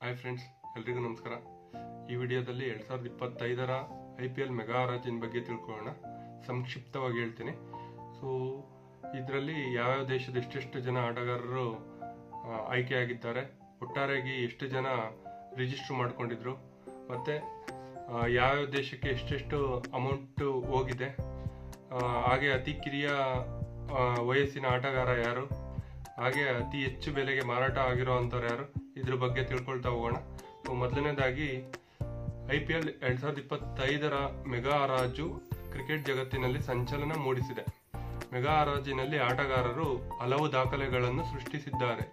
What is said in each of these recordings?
Hi friends, ಎಲ್ರಿಗೂ ನಮಸ್ಕಾರ. ಈ ವಿಡಿಯೋದಲ್ಲಿ 2025ರ IPL ಮೆಗಾ ಹರಾಜಿನ ಬಗ್ಗೆ ತಿಳ್ಕೊಳ್ಳೋಣ. ಸಂಕ್ಷಿಪ್ತವಾಗಿ ಹೇಳ್ತೀನಿ. ಸೊ ಇದರಲ್ಲಿ ಯಾವ್ಯಾವ ದೇಶದ ಎಷ್ಟೆಷ್ಟು ಜನ ಆಟಗಾರರು ಆಯ್ಕೆಯಾಗಿದ್ದಾರೆ, ಒಟ್ಟಾರೆಯಾಗಿ ಎಷ್ಟು ಜನ ರಿಜಿಸ್ಟರ್ ಮಾಡ್ಕೊಂಡಿದ್ರು, ಮತ್ತೆ ಯಾವ್ಯಾವ ದೇಶಕ್ಕೆ ಎಷ್ಟೆಷ್ಟು ಅಮೌಂಟ್ ಹೋಗಿದೆ, ಹಾಗೆ ಅತಿ ಕಿರಿಯ ವಯಸ್ಸಿನ ಆಟಗಾರ ಯಾರು, ಹಾಗೆ ಅತಿ ಹೆಚ್ಚು ಬೆಲೆಗೆ ಮಾರಾಟ ಆಗಿರೋ ಅಂಥವ್ರು ಯಾರು, ಇದ್ರ ಬಗ್ಗೆ ತಿಳ್ಕೊಳ್ತಾ ಹೋಗೋಣ. ಮೊದಲನೇದಾಗಿ IPL 2025ರ ಮೆಗಾ ಹರಾಜು ಕ್ರಿಕೆಟ್ ಜಗತ್ತಿನಲ್ಲಿ ಸಂಚಲನ ಮೂಡಿಸಿದೆ. ಮೆಗಾ ಹರಾಜಿನಲ್ಲಿ ಆಟಗಾರರು ಹಲವು ದಾಖಲೆಗಳನ್ನು ಸೃಷ್ಟಿಸಿದ್ದಾರೆ.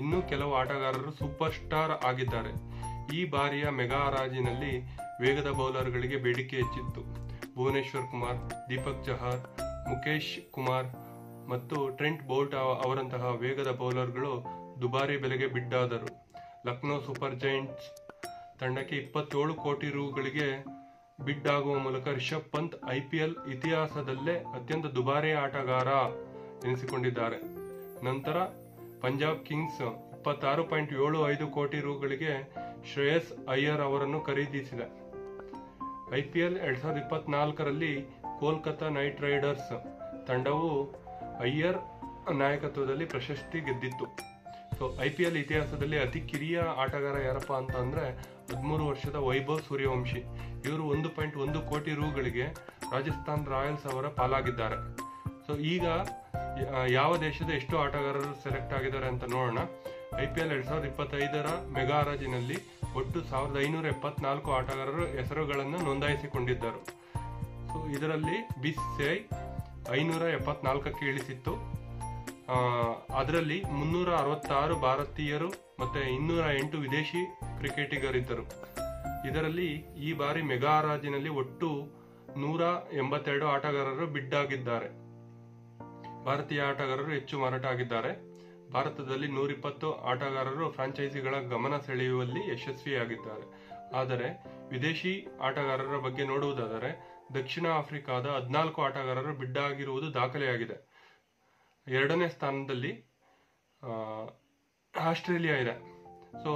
ಇನ್ನು ಕೆಲವು ಆಟಗಾರರು ಸೂಪರ್ ಸ್ಟಾರ್ ಆಗಿದ್ದಾರೆ. ಈ ಬಾರಿಯ ಮೆಗಾ ಹರಾಜಿನಲ್ಲಿ ವೇಗದ ಬೌಲರ್ಗಳಿಗೆ ಬೇಡಿಕೆ ಹೆಚ್ಚಿತ್ತು. ಭುವನೇಶ್ವರ್ ಕುಮಾರ್, ದೀಪಕ್ ಚಹರ್, ಮುಕೇಶ್ ಕುಮಾರ್ ಮತ್ತು ಟ್ರೆಂಟ್ ಬೋಲ್ಟ್ ಅವರಂತಹ ವೇಗದ ಬೌಲರ್ಗಳು ದುಬಾರಿ ಬೆಲೆಗೆ ಬಿಡ್ಡಾದರು. ಲಕ್ನೋ ಸೂಪರ್ ಜೈಂಟ್ಸ್ ತಂಡಕ್ಕೆ 27 ಕೋಟಿ ರುಗಳಿಗೆ ಬಿಡ್ ಆಗುವ ಮೂಲಕ ರಿಷಬ್ ಪಂತ್ IPL ಇತಿಹಾಸದಲ್ಲೇ ಅತ್ಯಂತ ದುಬಾರಿ ಆಟಗಾರ ಎನಿಸಿಕೊಂಡಿದ್ದಾರೆ. ನಂತರ ಪಂಜಾಬ್ ಕಿಂಗ್ಸ್ 26.75 ಕೋಟಿ ರುಗಳಿಗೆ ಶ್ರೇಯಸ್ ಅಯ್ಯರ್ ಅವರನ್ನು ಖರೀದಿಸಿದೆ. IPL 2024ರಲ್ಲಿ ಕೋಲ್ಕತಾ ನೈಟ್ ರೈಡರ್ಸ್ ತಂಡವು ಅಯ್ಯರ್ ನಾಯಕತ್ವದಲ್ಲಿ ಪ್ರಶಸ್ತಿ ಗೆದ್ದಿತ್ತು. ಸೊ IPL ಇತಿಹಾಸದಲ್ಲಿ ಅತಿ ಕಿರಿಯ ಆಟಗಾರ ಯಾರಪ್ಪ ಅಂತ ಅಂದ್ರೆ 13 ವರ್ಷದ ವೈಭವ್ ಸೂರ್ಯವಂಶಿ. ಇವರು 1.1 ಕೋಟಿ ರುಗಳಿಗೆ ರಾಜಸ್ಥಾನ್ ರಾಯಲ್ಸ್ ಅವರ ಪಾಲಾಗಿದ್ದಾರೆ. ಸೊ ಈಗ ಯಾವ ದೇಶದ ಎಷ್ಟು ಆಟಗಾರರು ಸೆಲೆಕ್ಟ್ ಆಗಿದ್ದಾರೆ ಅಂತ ನೋಡೋಣ. IPL 2025ರ ಮೆಗಾ ಹರಾಜಿನಲ್ಲಿ ಒಟ್ಟು 1574 ಆಟಗಾರರು ಹೆಸರುಗಳನ್ನು ನೋಂದಾಯಿಸಿಕೊಂಡಿದ್ದರು. ಸೊ ಇದರಲ್ಲಿ BCCI 574ಕ್ಕೆ ಇಳಿಸಿತ್ತು. ಅದರಲ್ಲಿ 366 ಭಾರತೀಯರು ಮತ್ತೆ 208 ವಿದೇಶಿ ಕ್ರಿಕೆಟಿಗರಿದ್ದರು. ಇದರಲ್ಲಿ ಈ ಬಾರಿ ಮೆಗಾ ಹರಾಜಿನಲ್ಲಿ ಒಟ್ಟು 182 ಆಟಗಾರರು ಬಿಡ್ ಆಗಿದ್ದಾರೆ. ಭಾರತೀಯ ಆಟಗಾರರು ಹೆಚ್ಚು ಮಾರಾಟ ಆಗಿದ್ದಾರೆ. ಭಾರತದಲ್ಲಿ 120 ಆಟಗಾರರು ಫ್ರಾಂಚೈಸಿಗಳ ಗಮನ ಸೆಳೆಯುವಲ್ಲಿ ಯಶಸ್ವಿಯಾಗಿದ್ದಾರೆ. ಆದರೆ ವಿದೇಶಿ ಆಟಗಾರರ ಬಗ್ಗೆ ನೋಡುವುದಾದರೆ ದಕ್ಷಿಣ ಆಫ್ರಿಕಾದ 14 ಆಟಗಾರರು ಬಿಡ್ ಆಗಿರುವುದು ದಾಖಲೆಯಾಗಿದೆ. ಎರಡನೇ ಸ್ಥಾನದಲ್ಲಿ ಆಸ್ಟ್ರೇಲಿಯಾ ಇದೆ. ಸೊ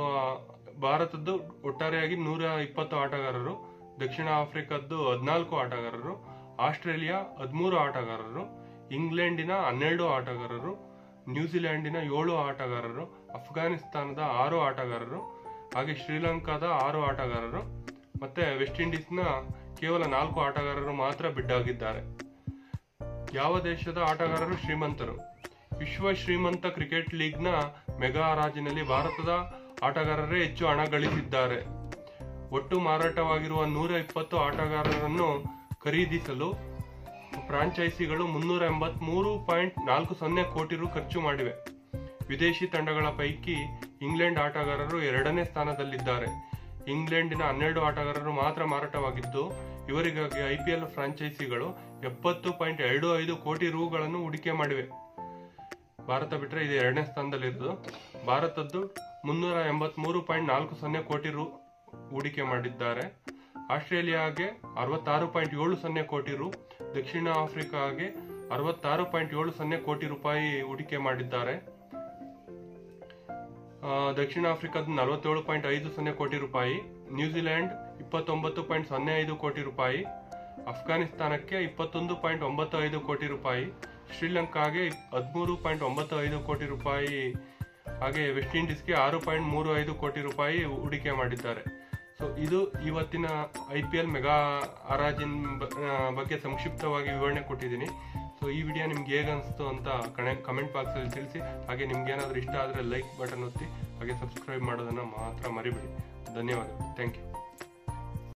ಭಾರತದ್ದು ಒಟ್ಟಾರೆಯಾಗಿ 120 ಆಟಗಾರರು, ದಕ್ಷಿಣ ಆಫ್ರಿಕಾದ್ದು 14 ಆಟಗಾರರು, ಆಸ್ಟ್ರೇಲಿಯಾ 13 ಆಟಗಾರರು, ಇಂಗ್ಲೆಂಡಿನ 12 ಆಟಗಾರರು, ನ್ಯೂಜಿಲೆಂಡಿನ 7 ಆಟಗಾರರು, ಅಫ್ಘಾನಿಸ್ತಾನದ 6 ಆಟಗಾರರು, ಹಾಗೆ ಶ್ರೀಲಂಕಾದ 6 ಆಟಗಾರರು ಮತ್ತೆ ವೆಸ್ಟ್ ಇಂಡೀಸ್ನ ಕೇವಲ 4 ಆಟಗಾರರು ಮಾತ್ರ ಬಿಡ್ ಆಗಿದ್ದಾರೆ. ಯಾವ ದೇಶದ ಆಟಗಾರರು ಶ್ರೀಮಂತರು? ವಿಶ್ವ ಶ್ರೀಮಂತ ಕ್ರಿಕೆಟ್ ಲೀಗ್ನ ಮೆಗಾ ಹರಾಜಿನಲ್ಲಿ ಭಾರತದ ಆಟಗಾರರೇ ಹೆಚ್ಚು ಹಣ ಗಳಿಸಿದ್ದಾರೆ. ಒಟ್ಟು ಮಾರಾಟವಾಗಿರುವ 120 ಆಟಗಾರರನ್ನು ಖರೀದಿಸಲು ಫ್ರಾಂಚೈಸಿಗಳು 383.40 ಕೋಟಿ ರು ಖರ್ಚು ಮಾಡಿವೆ. ವಿದೇಶಿ ತಂಡಗಳ ಪೈಕಿ ಇಂಗ್ಲೆಂಡ್ ಆಟಗಾರರು 2ನೇ ಸ್ಥಾನದಲ್ಲಿದ್ದಾರೆ. ಇಂಗ್ಲೆಂಡಿನ 12 ಆಟಗಾರರು ಮಾತ್ರ ಮಾರಾಟವಾಗಿದ್ದು, ಇವರಿಗಾಗಿ IPL ಫ್ರಾಂಚೈಸಿಗಳು 70.25 ಕೋಟಿ ರುಗಳನ್ನು ಹೂಡಿಕೆ ಮಾಡಿವೆ. ಭಾರತ ಬಿಟ್ಟರೆ ಇದು 2ನೇ ಸ್ಥಾನದಲ್ಲಿರೋದು. ಭಾರತದ್ದು 383.40 ಕೋಟಿ ರು ಹೂಡಿಕೆ ಮಾಡಿದ್ದಾರೆ. ಆಸ್ಟ್ರೇಲಿಯಾಗೆ 66.70 ಕೋಟಿ ರು, ದಕ್ಷಿಣ ಆಫ್ರಿಕಾಗೆ 66.70 ಕೋಟಿ ರೂಪಾಯಿ ಹೂಡಿಕೆ ಮಾಡಿದ್ದಾರೆ. ದಕ್ಷಿಣ ಆಫ್ರಿಕಾದ 47.50 ಕೋಟಿ ರೂಪಾಯಿ, ನ್ಯೂಜಿಲೆಂಡ್ 29.05 ಕೋಟಿ ರೂಪಾಯಿ, ಅಫ್ಘಾನಿಸ್ತಾನಕ್ಕೆ 21.95 ಕೋಟಿ ರೂಪಾಯಿ, ಶ್ರೀಲಂಕಾಗೆ 13.95 ಕೋಟಿ ರೂಪಾಯಿ, ಹಾಗೆ ವೆಸ್ಟ್ ಇಂಡೀಸ್ಗೆ 6.35 ಕೋಟಿ ರೂಪಾಯಿ ಹೂಡಿಕೆ ಮಾಡಿದ್ದಾರೆ. ಸೊ ಇದು ಇವತ್ತಿನ IPL ಮೆಗಾ ಹರಾಜಿನ ಬಗ್ಗೆ ಸಂಕ್ಷಿಪ್ತವಾಗಿ ವಿವರಣೆ ಕೊಟ್ಟಿದ್ದೀನಿ. ಸೊ ಈ ವಿಡಿಯೋ ನಿಮ್ಗೆ ಹೇಗೆ ಅನಿಸ್ತು ಅಂತ ಕಮೆಂಟ್ ಬಾಕ್ಸಲ್ಲಿ ತಿಳಿಸಿ. ಹಾಗೆ ನಿಮ್ಗೆ ಏನಾದರೂ ಇಷ್ಟ ಆದರೆ ಲೈಕ್ ಬಟನ್ ಒತ್ತಿ, ಹಾಗೆ ಸಬ್ಸ್ಕ್ರೈಬ್ ಮಾಡೋದನ್ನು ಮಾತ್ರ ಮರಿಬೇಡಿ. ಧನ್ಯವಾದಗಳು. Thank you.